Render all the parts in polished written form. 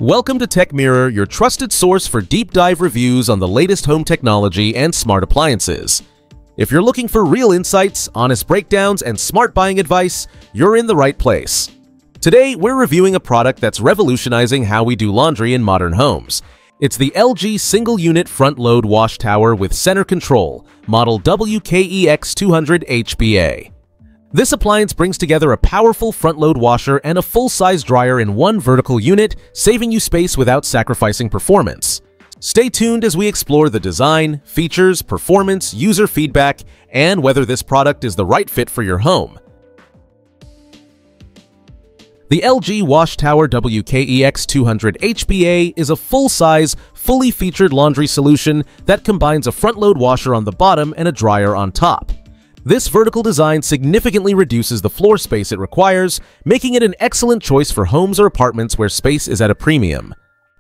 Welcome to Techmirror, your trusted source for deep dive reviews on the latest home technology and smart appliances. If you're looking for real insights, honest breakdowns, and smart buying advice, you're in the right place. Today, we're reviewing a product that's revolutionizing how we do laundry in modern homes. It's the LG single-unit front-load wash tower with center control, model WKEX200HBA. This appliance brings together a powerful front-load washer and a full-size dryer in one vertical unit, saving you space without sacrificing performance. Stay tuned as we explore the design, features, performance, user feedback, and whether this product is the right fit for your home. The LG WashTower WKEX200HBA is a full-size, fully featured laundry solution that combines a front-load washer on the bottom and a dryer on top. This vertical design significantly reduces the floor space it requires, making it an excellent choice for homes or apartments where space is at a premium.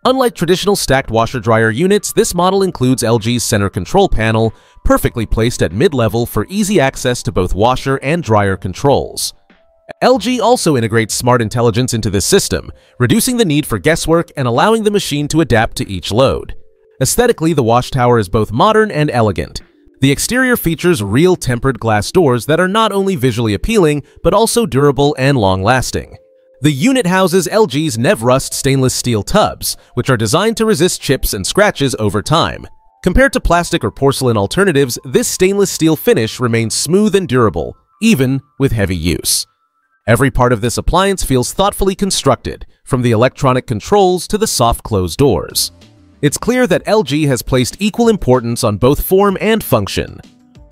Unlike traditional stacked washer-dryer units, this model includes LG's center control panel, perfectly placed at mid-level for easy access to both washer and dryer controls. LG also integrates smart intelligence into this system, reducing the need for guesswork and allowing the machine to adapt to each load. Aesthetically, the wash tower is both modern and elegant. The exterior features real tempered glass doors that are not only visually appealing, but also durable and long-lasting. The unit houses LG's Nevrust stainless steel tubs, which are designed to resist chips and scratches over time. Compared to plastic or porcelain alternatives, this stainless steel finish remains smooth and durable, even with heavy use. Every part of this appliance feels thoughtfully constructed, from the electronic controls to the soft close doors. It's clear that LG has placed equal importance on both form and function.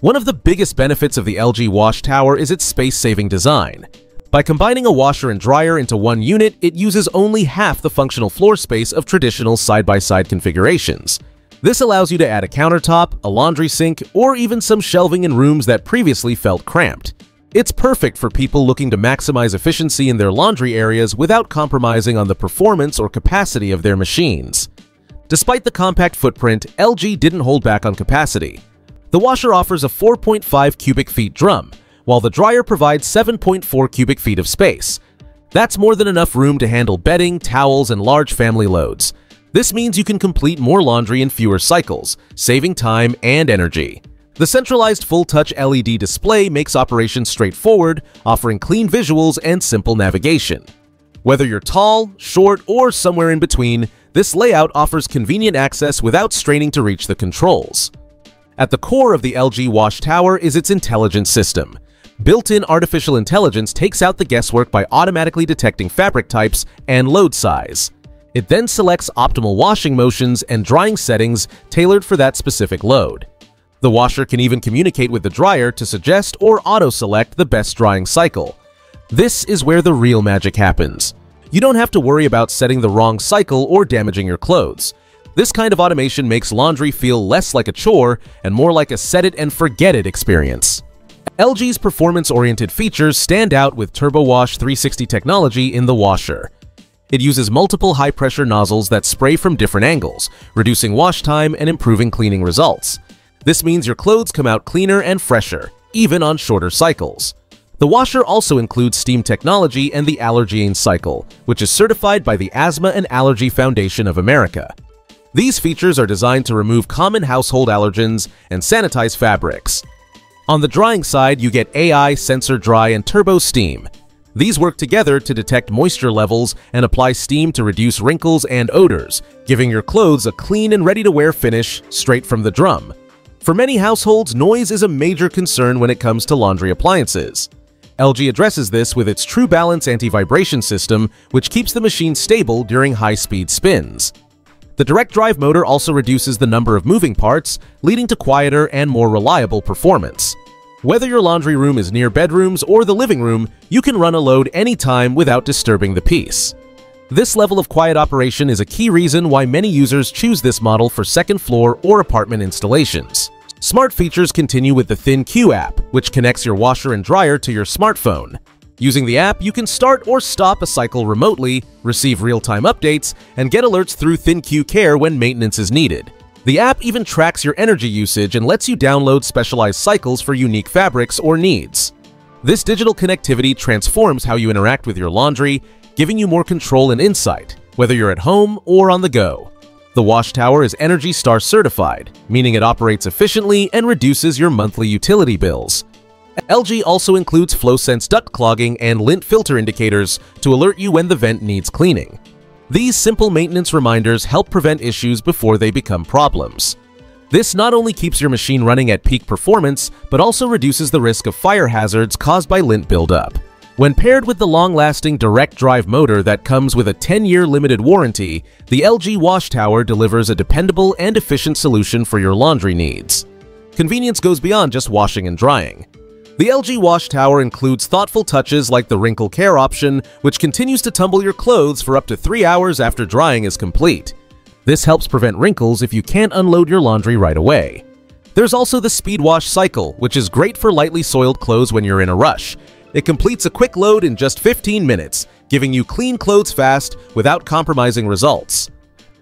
One of the biggest benefits of the LG WashTower is its space-saving design. By combining a washer and dryer into one unit, it uses only half the functional floor space of traditional side-by-side configurations. This allows you to add a countertop, a laundry sink, or even some shelving in rooms that previously felt cramped. It's perfect for people looking to maximize efficiency in their laundry areas without compromising on the performance or capacity of their machines. Despite the compact footprint, LG didn't hold back on capacity. The washer offers a 4.5 cubic feet drum, while the dryer provides 7.4 cubic feet of space. That's more than enough room to handle bedding, towels, and large family loads. This means you can complete more laundry in fewer cycles, saving time and energy. The centralized full-touch LED display makes operations straightforward, offering clean visuals and simple navigation. Whether you're tall, short, or somewhere in between, this layout offers convenient access without straining to reach the controls. At the core of the LG WashTower is its intelligent system. Built-in artificial intelligence takes out the guesswork by automatically detecting fabric types and load size. It then selects optimal washing motions and drying settings tailored for that specific load. The washer can even communicate with the dryer to suggest or auto-select the best drying cycle. This is where the real magic happens. You don't have to worry about setting the wrong cycle or damaging your clothes. This kind of automation makes laundry feel less like a chore and more like a set-it-and-forget-it experience. LG's performance-oriented features stand out with TurboWash 360 technology in the washer. It uses multiple high-pressure nozzles that spray from different angles, reducing wash time and improving cleaning results. This means your clothes come out cleaner and fresher, even on shorter cycles. The washer also includes steam technology and the Allergen cycle, which is certified by the Asthma and Allergy Foundation of America. These features are designed to remove common household allergens and sanitize fabrics. On the drying side, you get AI, Sensor Dry, and Turbo Steam. These work together to detect moisture levels and apply steam to reduce wrinkles and odors, giving your clothes a clean and ready-to-wear finish straight from the drum. For many households, noise is a major concern when it comes to laundry appliances. LG addresses this with its True Balance anti-vibration system, which keeps the machine stable during high-speed spins. The direct drive motor also reduces the number of moving parts, leading to quieter and more reliable performance. Whether your laundry room is near bedrooms or the living room, you can run a load anytime without disturbing the peace. This level of quiet operation is a key reason why many users choose this model for second-floor or apartment installations. Smart features continue with the ThinQ app, which connects your washer and dryer to your smartphone. Using the app, you can start or stop a cycle remotely, receive real-time updates, and get alerts through ThinQ Care when maintenance is needed. The app even tracks your energy usage and lets you download specialized cycles for unique fabrics or needs. This digital connectivity transforms how you interact with your laundry, giving you more control and insight, whether you're at home or on the go. The WashTower is ENERGY STAR certified, meaning it operates efficiently and reduces your monthly utility bills. LG also includes FlowSense duct clogging and lint filter indicators to alert you when the vent needs cleaning. These simple maintenance reminders help prevent issues before they become problems. This not only keeps your machine running at peak performance, but also reduces the risk of fire hazards caused by lint buildup. When paired with the long-lasting direct drive motor that comes with a 10-year limited warranty, the LG WashTower delivers a dependable and efficient solution for your laundry needs. Convenience goes beyond just washing and drying. The LG WashTower includes thoughtful touches like the wrinkle care option, which continues to tumble your clothes for up to 3 hours after drying is complete. This helps prevent wrinkles if you can't unload your laundry right away. There's also the Speed Wash cycle, which is great for lightly soiled clothes when you're in a rush. It completes a quick load in just 15 minutes, giving you clean clothes fast without compromising results.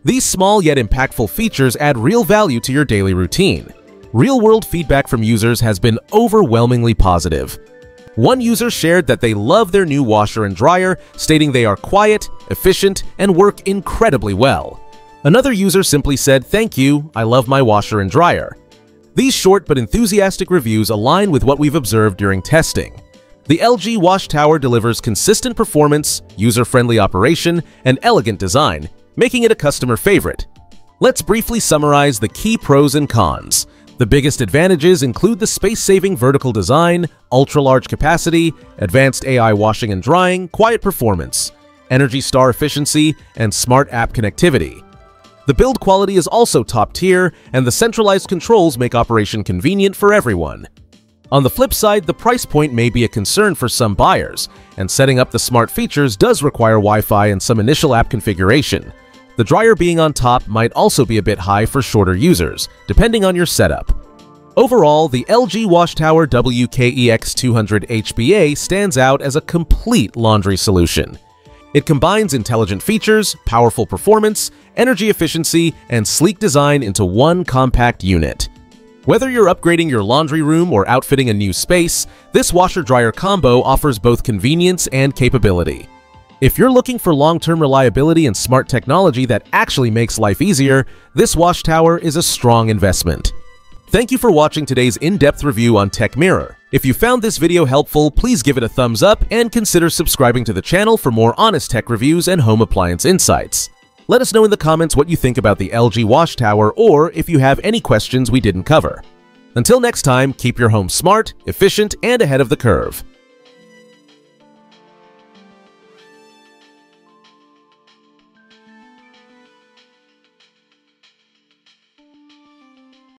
These small yet impactful features add real value to your daily routine. Real-world feedback from users has been overwhelmingly positive. One user shared that they love their new washer and dryer, stating they are quiet, efficient, and work incredibly well. Another user simply said, "Thank you, I love my washer and dryer." These short but enthusiastic reviews align with what we've observed during testing. The LG WashTower delivers consistent performance, user-friendly operation, and elegant design, making it a customer favorite. Let's briefly summarize the key pros and cons. The biggest advantages include the space-saving vertical design, ultra-large capacity, advanced AI washing and drying, quiet performance, ENERGY STAR efficiency, and smart app connectivity. The build quality is also top-tier, and the centralized controls make operation convenient for everyone. On the flip side, the price point may be a concern for some buyers, and setting up the smart features does require Wi-Fi and some initial app configuration. The dryer being on top might also be a bit high for shorter users, depending on your setup. Overall, the LG WashTower WKEX200HBA stands out as a complete laundry solution. It combines intelligent features, powerful performance, energy efficiency, and sleek design into one compact unit. Whether you're upgrading your laundry room or outfitting a new space, this washer-dryer combo offers both convenience and capability. If you're looking for long-term reliability and smart technology that actually makes life easier, this WashTower is a strong investment. Thank you for watching today's in-depth review on Techmirror. If you found this video helpful, please give it a thumbs up and consider subscribing to the channel for more honest tech reviews and home appliance insights. Let us know in the comments what you think about the LG WashTower or if you have any questions we didn't cover. Until next time, keep your home smart, efficient, and ahead of the curve.